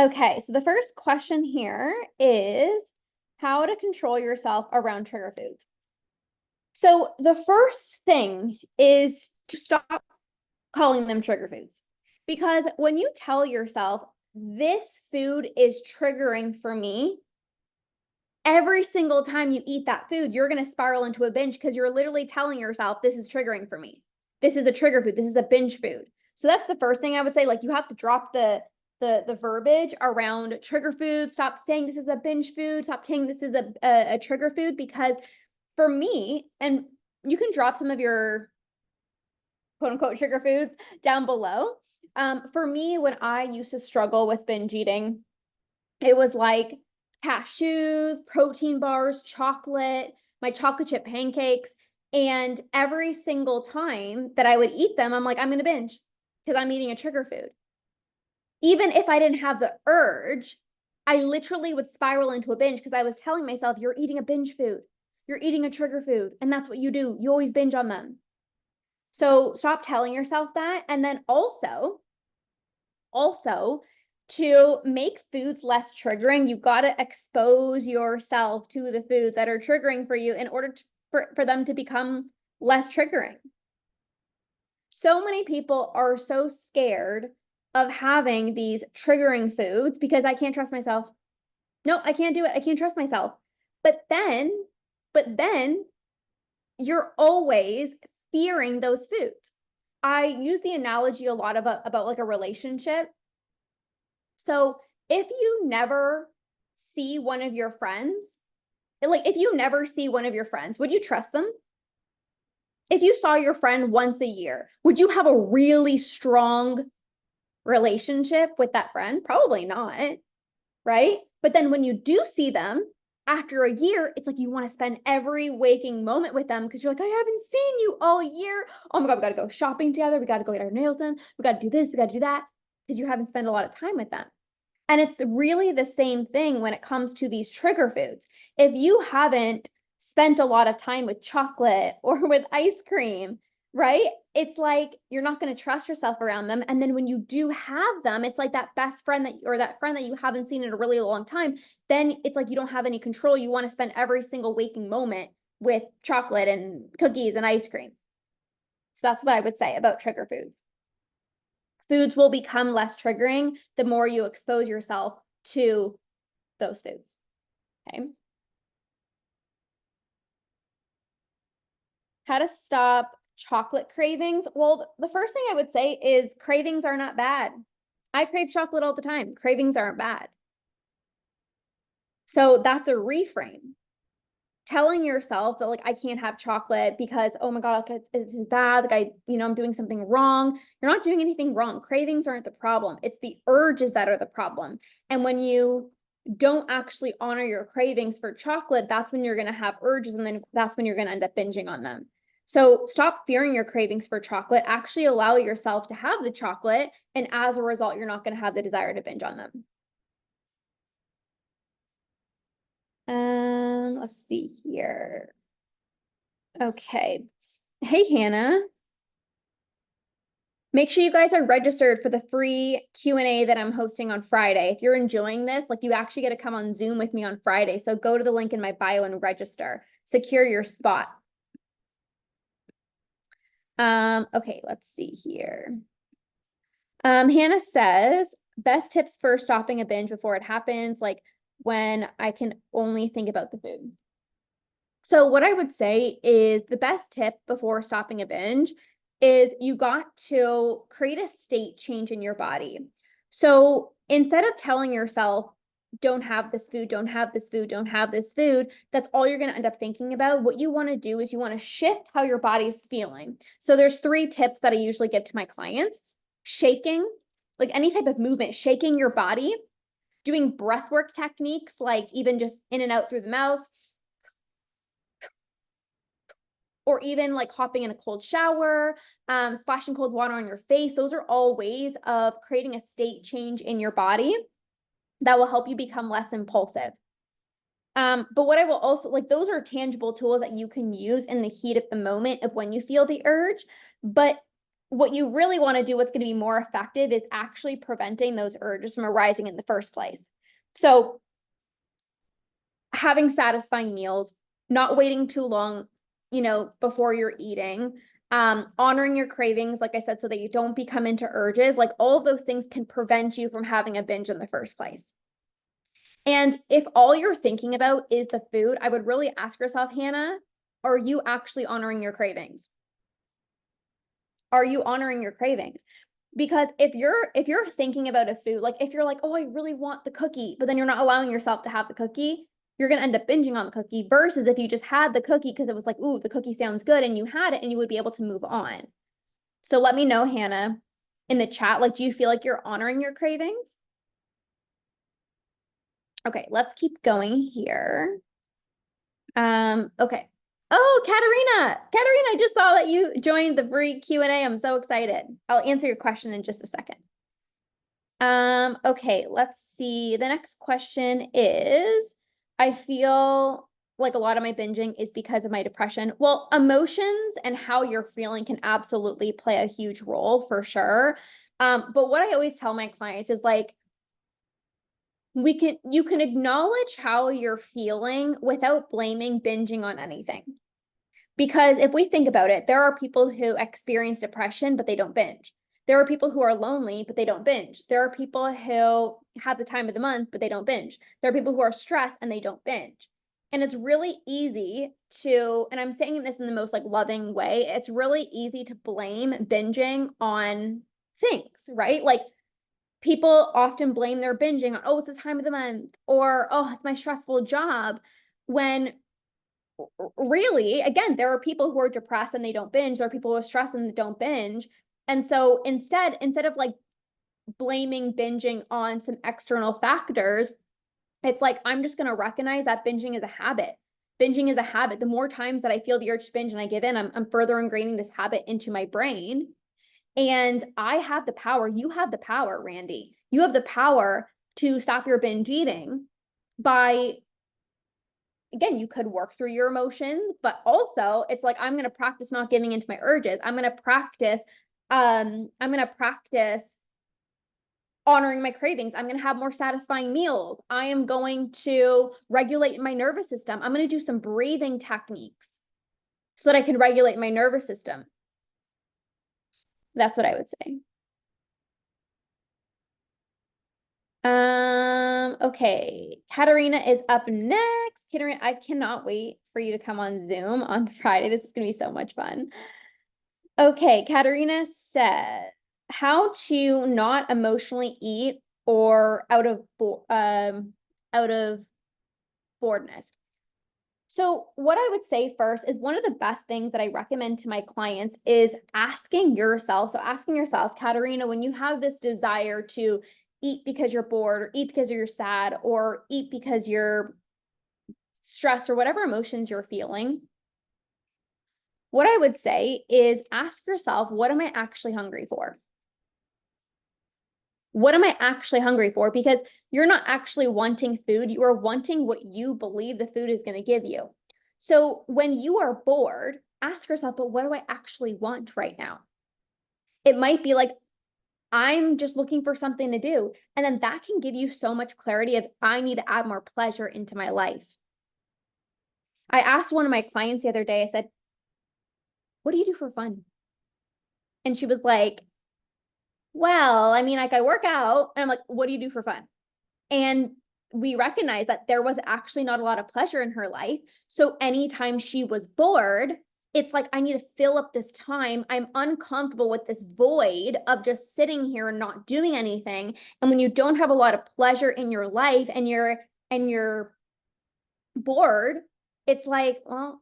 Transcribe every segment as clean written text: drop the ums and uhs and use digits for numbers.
Okay, so the first question here is how to control yourself around trigger foods. So the first thing is to stop calling them trigger foods. Because when you tell yourself, this food is triggering for me, every single time you eat that food, you're going to spiral into a binge because you're literally telling yourself, this is triggering for me. This is a trigger food. This is a binge food. So that's the first thing I would say. Like, you have to drop the verbiage around trigger food. Stop saying this is a binge food. Stop saying this is a trigger food, because for me, and you can drop some of your quote unquote trigger foods down below. For me, when I used to struggle with binge eating, it was like cashews, protein bars, chocolate, my chocolate chip pancakes. And every single time that I would eat them, I'm like, I'm going to binge because I'm eating a trigger food. Even if I didn't have the urge, I literally would spiral into a binge because I was telling myself, you're eating a binge food. You're eating a trigger food. And that's what you do. You always binge on them. So stop telling yourself that. And then also to make foods less triggering, you got to expose yourself to the foods that are triggering for you in order for them to become less triggering. So many people are so scared of having these triggering foods because I can't trust myself. No, I can't do it. I can't trust myself. But then you're always fearing those foods. I use the analogy a lot about like a relationship. So if you never see one of your friends, like if you never see one of your friends, would you trust them? If you saw your friend once a year, would you have a really strong relationship with that friend? Probably not, right? But then when you do see them after a year, it's like you want to spend every waking moment with them because you're like, I haven't seen you all year. Oh my God, we got to go shopping together. We got to go get our nails done. We got to do this. We got to do that, because you haven't spent a lot of time with them. And it's really the same thing when it comes to these trigger foods. If you haven't spent a lot of time with chocolate or with ice cream, right? It's like you're not going to trust yourself around them. And then when you do have them, it's like that best friend or that friend that you haven't seen in a really long time. Then it's like you don't have any control. You want to spend every single waking moment with chocolate and cookies and ice cream. So that's what I would say about trigger foods. Foods will become less triggering the more you expose yourself to those foods. Okay. How to stop chocolate cravings? Well, the first thing I would say is cravings are not bad. I crave chocolate all the time. Cravings aren't bad. So that's a reframe. Telling yourself that, like, I can't have chocolate because, oh my God, like, this is bad. Like, I'm doing something wrong. You're not doing anything wrong. Cravings aren't the problem. It's the urges that are the problem. And when you don't actually honor your cravings for chocolate, that's when you're going to have urges. And then that's when you're going to end up binging on them. So stop fearing your cravings for chocolate. Actually allow yourself to have the chocolate. And as a result, you're not going to have the desire to binge on them. Let's see here. Okay. Hey, Hannah. Make sure you guys are registered for the free Q&A that I'm hosting on Friday. If you're enjoying this, like, you actually get to come on Zoom with me on Friday. So go to the link in my bio and register. Secure your spot. Okay, let's see here. Hannah says, best tips for stopping a binge before it happens, like when I can only think about the food. So what I would say is the best tip before stopping a binge is you got to create a state change in your body. So instead of telling yourself, don't have this food, don't have this food, don't have this food, that's all you're going to end up thinking about. What you want to do is you want to shift how your body is feeling. So there's 3 tips that I usually give to my clients. Shaking, like any type of movement, shaking your body, doing breath work techniques, like even just in and out through the mouth, or even like hopping in a cold shower, splashing cold water on your face. Those are all ways of creating a state change in your body that will help you become less impulsive. But what I will also, like, those are tangible tools that you can use in the heat of the moment of when you feel the urge. But what you really want to do, what's going to be more effective, is actually preventing those urges from arising in the first place. So having satisfying meals, not waiting too long, before you're eating, honoring your cravings, like I said, so that you don't become into urges, like all of those things can prevent you from having a binge in the first place. And if all you're thinking about is the food, I would really ask yourself, Hannah, are you actually honoring your cravings? Are you honoring your cravings? Because if you're thinking about a food, like if you're like, oh, I really want the cookie, but then you're not allowing yourself to have the cookie, you're going to end up binging on the cookie, versus if you just had the cookie because it was like, ooh, the cookie sounds good, and you had it and you would be able to move on. So let me know, Hannah, in the chat, like, do you feel like you're honoring your cravings? Okay, let's keep going here. Okay. Oh, Katerina, I just saw that you joined the free Q&A. I'm so excited. I'll answer your question in just a second. Okay, let's see. The next question is, I feel like a lot of my binging is because of my depression. Well, emotions and how you're feeling can absolutely play a huge role for sure. But what I always tell my clients is like, you can acknowledge how you're feeling without blaming binging on anything. Because if we think about it, there are people who experience depression, but they don't binge. There are people who are lonely, but they don't binge. There are people who have the time of the month, but they don't binge. There are people who are stressed and they don't binge. And it's really easy to, and I'm saying this in the most like loving way, it's really easy to blame binging on things, right? Like people often blame their binging on, oh, it's the time of the month, or, oh, it's my stressful job, when really, again, there are people who are depressed and they don't binge. There are people who are stressed and they don't binge. And so instead of like blaming binging on some external factors, it's like, I'm just going to recognize that binging is a habit. Binging is a habit. The more times that I feel the urge to binge and I give in, I'm further ingraining this habit into my brain. And I have the power. You have the power, Randy. You have the power to stop your binge eating by, again, you could work through your emotions, but also it's like, I'm going to practice not giving into my urges. I'm going to practice honoring my cravings. I'm going to have more satisfying meals. I am going to regulate my nervous system. I'm going to do some breathing techniques so that I can regulate my nervous system. That's what I would say. Okay. Katerina is up next. Katerina, I cannot wait for you to come on Zoom on Friday. This is going to be so much fun. Okay. Katerina said, how to not emotionally eat or out of boredness. So what I would say first is, one of the best things that I recommend to my clients is asking yourself. So asking yourself, Katerina, when you have this desire to eat because you're bored, or eat because you're sad, or eat because you're stressed, or whatever emotions you're feeling, what I would say is ask yourself, what am I actually hungry for? What am I actually hungry for? Because you're not actually wanting food. You are wanting what you believe the food is going to give you. So when you are bored, ask yourself, but what do I actually want right now? It might be like, I'm just looking for something to do. And then that can give you so much clarity of, I need to add more pleasure into my life. I asked one of my clients the other day, I said, what do you do for fun? And she was like, well, I mean, like I work out. And I'm like, what do you do for fun? And we recognized that there was actually not a lot of pleasure in her life. So anytime she was bored, it's like, I need to fill up this time. I'm uncomfortable with this void of just sitting here and not doing anything. And when you don't have a lot of pleasure in your life and you're bored, it's like, well,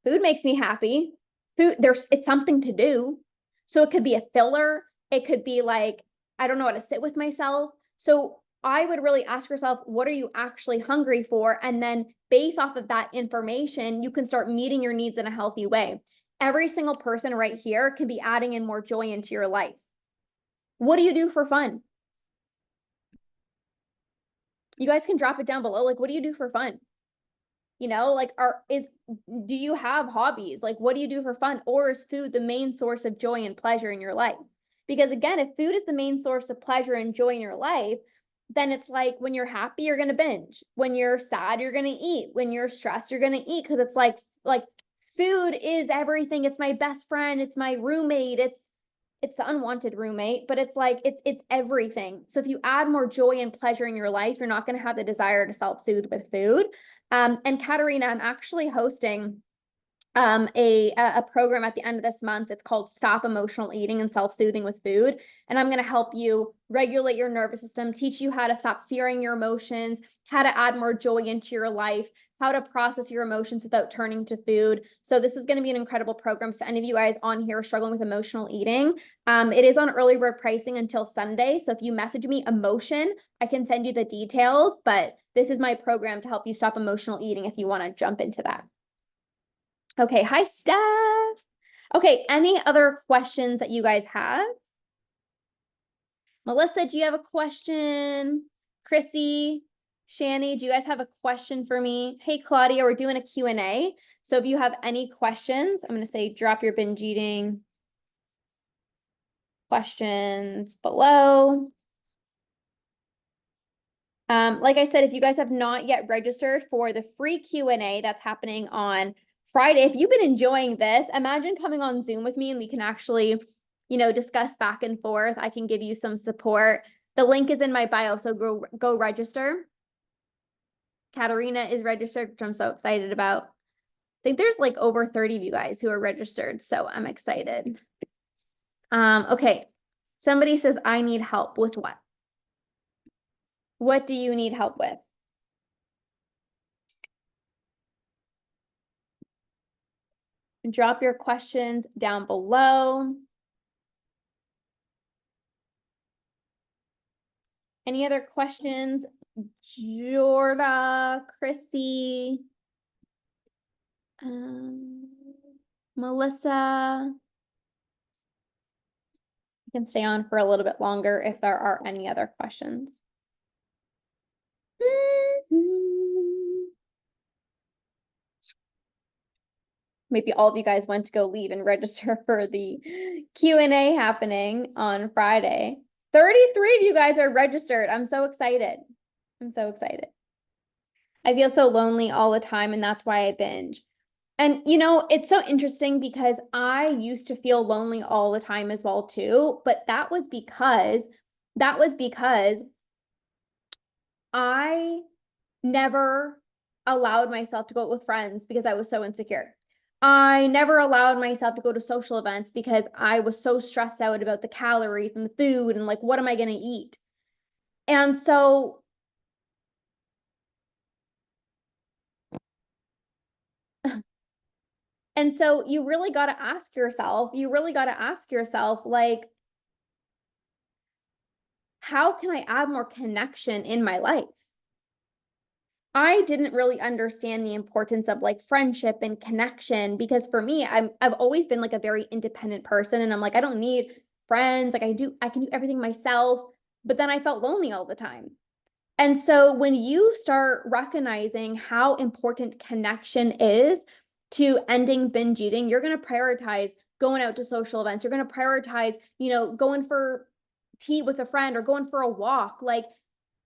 food makes me happy. It's something to do. So it could be a filler. It could be like, I don't know how to sit with myself. So I would really ask yourself, what are you actually hungry for? And then based off of that information, you can start meeting your needs in a healthy way. Every single person right here can be adding in more joy into your life. What do you do for fun? You guys can drop it down below. Like, what do you do for fun? You know, like do you have hobbies? Like, what do you do for fun? Or is food the main source of joy and pleasure in your life? Because again, if food is the main source of pleasure and joy in your life, then it's like when you're happy, you're going to binge. When you're sad, you're going to eat. When you're stressed, you're going to eat. Because it's like food is everything. It's my best friend. It's my roommate. It's the unwanted roommate, but it's like it's everything. So if you add more joy and pleasure in your life, you're not going to have the desire to self-soothe with food. And Katerina, I'm actually hosting a program at the end of this month. It's called Stop Emotional Eating and Self-Soothing with Food. And I'm going to help you regulate your nervous system, teach you how to stop fearing your emotions, how to add more joy into your life, how to process your emotions without turning to food. So this is going to be an incredible program for any of you guys on here struggling with emotional eating. It is on early bird pricing until Sunday. So if you message me emotion, I can send you the details, but this is my program to help you stop emotional eating if you want to jump into that. Okay, hi, Steph. Okay, any other questions that you guys have? Melissa, do you have a question? Chrissy, Shani, do you guys have a question for me? Hey, Claudia, we're doing a Q&A. So if you have any questions, I'm going to say drop your binge eating questions below. Like I said, if you guys have not yet registered for the free Q&A that's happening on Friday, if you've been enjoying this, imagine coming on Zoom with me and we can actually, discuss back and forth. I can give you some support. The link is in my bio, so go register. Katerina is registered, which I'm so excited about. I think there's like over 30 of you guys who are registered, so I'm excited. Okay, somebody says, I need help with what? What do you need help with? Drop your questions down below. Any other questions? Jorda, Chrissy, Melissa. You can stay on for a little bit longer if there are any other questions. Maybe all of you guys went to go leave and register for the Q&A happening on Friday. 33 of you guys are registered. I'm so excited. I'm so excited. I feel so lonely all the time, and that's why I binge. And, it's so interesting because I used to feel lonely all the time as well, too. But that was because I never allowed myself to go out with friends because I was so insecure. I never allowed myself to go to social events because I was so stressed out about the calories and the food and like, what am I going to eat? And so you really got to ask yourself, like, how can I add more connection in my life? I didn't really understand the importance of like friendship and connection because for me, I've always been like a very independent person and I'm like, I don't need friends. Like I can do everything myself. But then I felt lonely all the time. And so when you start recognizing how important connection is to ending binge eating, you're going to prioritize going out to social events. You're going to prioritize, going for tea with a friend or going for a walk. Like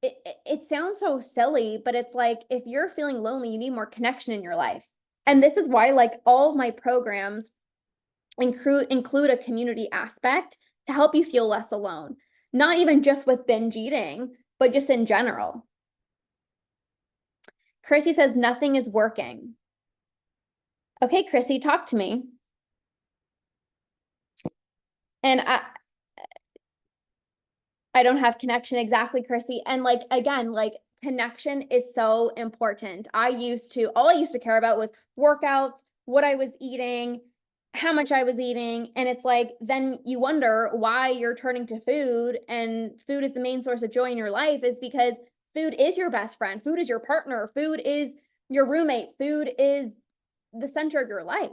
it sounds so silly, but it's like, if you're feeling lonely, you need more connection in your life. And this is why like all of my programs include a community aspect to help you feel less alone. Not even just with binge eating, but just in general. Chrissy says nothing is working. Okay, Chrissy, talk to me. And I don't have connection exactly, Chrissy. And like, again, like connection is so important. All I used to care about was workouts, what I was eating, how much I was eating. And it's like, then you wonder why you're turning to food, and food is the main source of joy in your life is because food is your best friend. Food is your partner. Food is your roommate. Food is the center of your life.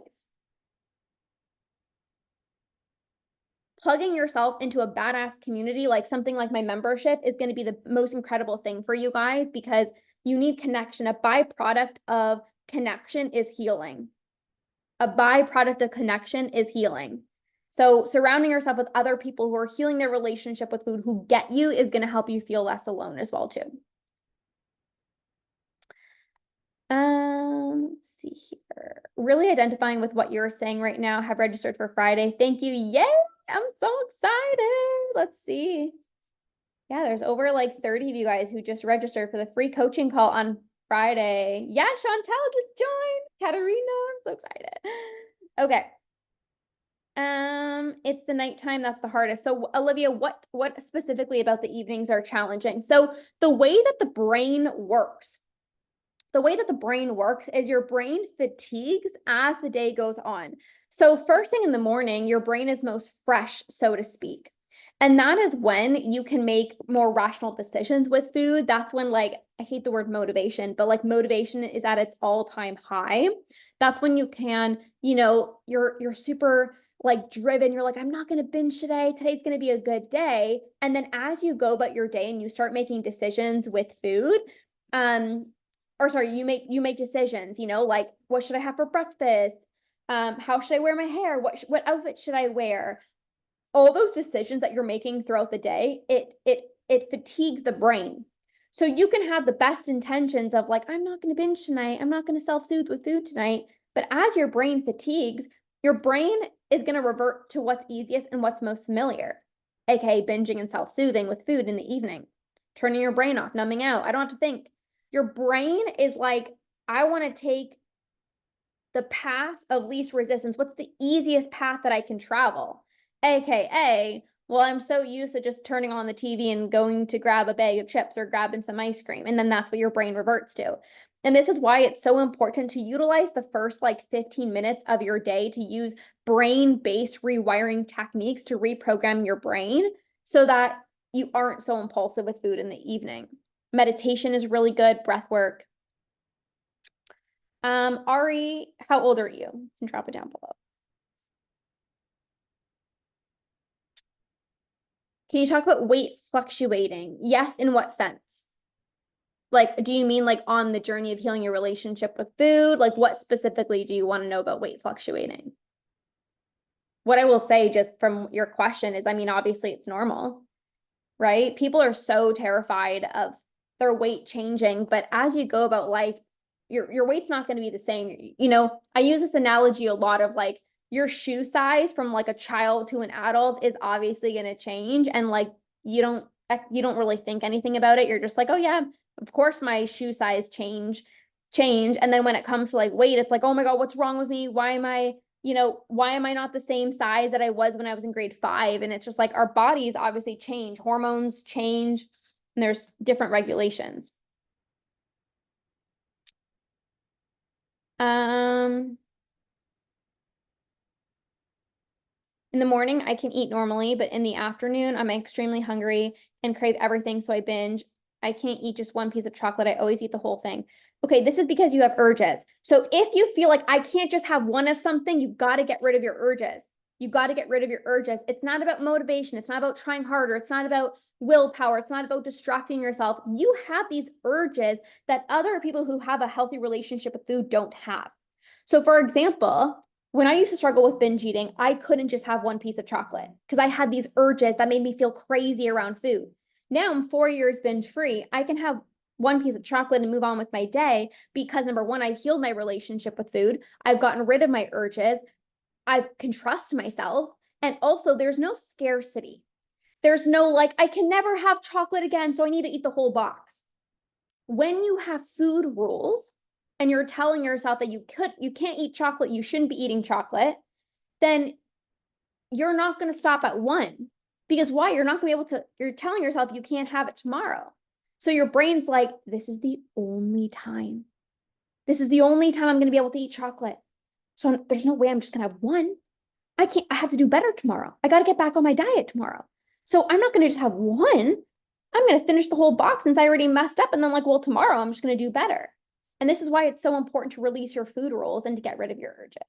Plugging yourself into a badass community, like something like my membership, is going to be the most incredible thing for you guys because you need connection. A byproduct of connection is healing. A byproduct of connection is healing. So surrounding yourself with other people who are healing their relationship with food, who get you, is going to help you feel less alone as well too. Let's see here. Really identifying with what you're saying right now. Have registered for Friday. Thank you. Yay! I'm so excited. Let's see. Yeah, there's over like 30 of you guys who just registered for the free coaching call on Friday. Yeah, Chantel just joined. Katerina, I'm so excited. Okay. It's the nighttime that's the hardest. So Olivia, what specifically about the evenings are challenging? So the way that the brain works is your brain fatigues as the day goes on. So first thing in the morning, your brain is most fresh, so to speak. And that is when you can make more rational decisions with food. That's when, like, I hate the word motivation, but like motivation is at its all-time high. That's when you can, you're super like driven. You're like, I'm not going to binge today. Today's going to be a good day. And then as you go about your day and you start making decisions with food, you make decisions, like, what should I have for breakfast? How should I wear my hair? What outfit should I wear? All those decisions that you're making throughout the day, it fatigues the brain. So you can have the best intentions of like, I'm not going to binge tonight. I'm not going to self-soothe with food tonight. But as your brain fatigues, your brain is going to revert to what's easiest and what's most familiar, aka binging and self-soothing with food in the evening, turning your brain off, numbing out. I don't have to think. Your brain is like, I want to take the path of least resistance. What's the easiest path that I can travel? AKA, well, I'm so used to just turning on the TV and going to grab a bag of chips or grabbing some ice cream. And then that's what your brain reverts to. And this is why it's so important to utilize the first like 15 minutes of your day to use brain-based rewiring techniques to reprogram your brain so that you aren't so impulsive with food in the evening. Meditation is really good, breath work. Ari, how old are you? You can drop it down below. Can you talk about weight fluctuating? Yes, in what sense? Like, do you mean like on the journey of healing your relationship with food? Like, what specifically do you want to know about weight fluctuating? What I will say just from your question is, I mean, obviously it's normal, right? People are so terrified of their weight changing, but as you go about life, your weight's not going to be the same. I use this analogy a lot of like your shoe size from like a child to an adult is obviously going to change, and like you don't really think anything about it. You're just like, oh yeah, of course my shoe size change. And then when it comes to like weight, it's like, oh my God, what's wrong with me? Why am I not the same size that I was when I was in grade 5? And it's just like our bodies obviously change, hormones change, and there's different regulations. In the morning, I can eat normally, but in the afternoon, I'm extremely hungry and crave everything, so I binge. I can't eat just one piece of chocolate. I always eat the whole thing. Okay, this is because you have urges. So if you feel like I can't just have one of something, you've got to get rid of your urges. You got to get rid of your urges. It's not about motivation. It's not about trying harder. It's not about willpower. It's not about distracting yourself. You have these urges that other people who have a healthy relationship with food don't have. So for example, when I used to struggle with binge eating, I couldn't just have one piece of chocolate because I had these urges that made me feel crazy around food. Now I'm 4 years binge free. I can have one piece of chocolate and move on with my day because number one, I've healed my relationship with food. I've gotten rid of my urges. I can trust myself. And also there's no scarcity. There's no like, I can never have chocolate again, so I need to eat the whole box. When you have food rules and you're telling yourself that you can't eat chocolate, you shouldn't be eating chocolate, then you're not going to stop at one. Because why? You're not going to be able to, you're telling yourself you can't have it tomorrow. So your brain's like, this is the only time. This is the only time I'm going to be able to eat chocolate. So there's no way I'm just going to have one. I have to do better tomorrow. I got to get back on my diet tomorrow. So I'm not going to just have one. I'm going to finish the whole box since I already messed up. And then like, well, tomorrow I'm just going to do better. And this is why it's so important to release your food rules and to get rid of your urges.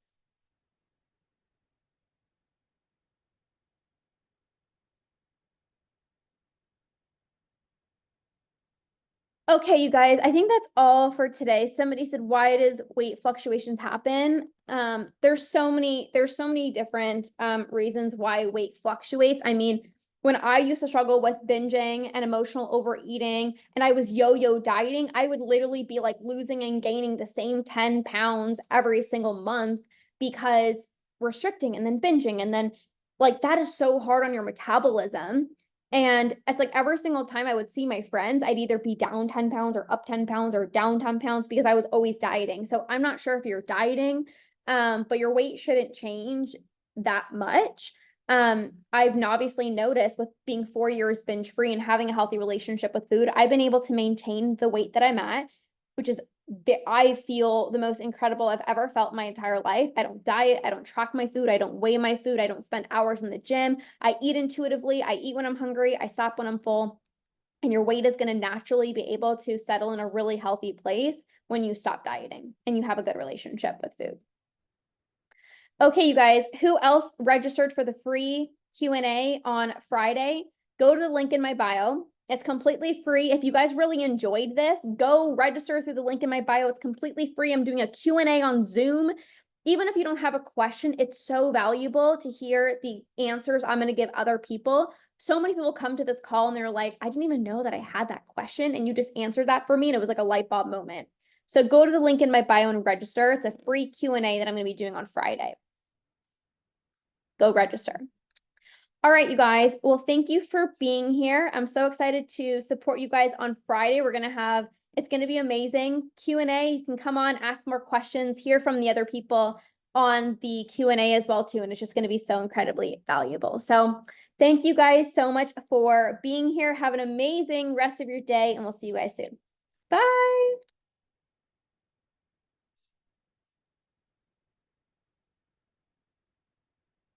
Okay, you guys, I think that's all for today. Somebody said, why does weight fluctuations happen? There's so many different reasons why weight fluctuates. I mean, when I used to struggle with binging and emotional overeating and I was yo-yo dieting, I would literally be like losing and gaining the same 10 pounds every single month because restricting and then binging. And then like that is so hard on your metabolism. And it's like every single time I would see my friends, I'd either be down 10 pounds or up 10 pounds or down 10 pounds because I was always dieting. So I'm not sure if you're dieting, but your weight shouldn't change that much. I've obviously noticed with being 4 years binge free and having a healthy relationship with food, I've been able to maintain the weight that I'm at, which is I feel the most incredible I've ever felt in my entire life. I don't diet. I don't track my food. I don't weigh my food. I don't spend hours in the gym. I eat intuitively. I eat when I'm hungry. I stop when I'm full. And your weight is going to naturally be able to settle in a really healthy place when you stop dieting and you have a good relationship with food. Okay, you guys, who else registered for the free Q&A on Friday? Go to the link in my bio. It's completely free. If you guys really enjoyed this, go register through the link in my bio. It's completely free. I'm doing a Q&A on Zoom. Even if you don't have a question, it's so valuable to hear the answers I'm going to give other people. So many people come to this call and they're like, I didn't even know that I had that question. And you just answered that for me. And it was like a light bulb moment. So go to the link in my bio and register. It's a free Q&A that I'm going to be doing on Friday. Go register. All right, you guys. Well, thank you for being here. I'm so excited to support you guys on Friday. It's going to be amazing. Q&A, you can come on, ask more questions, hear from the other people on the Q&A as well too. And it's just going to be so incredibly valuable. So thank you guys so much for being here. Have an amazing rest of your day and we'll see you guys soon. Bye.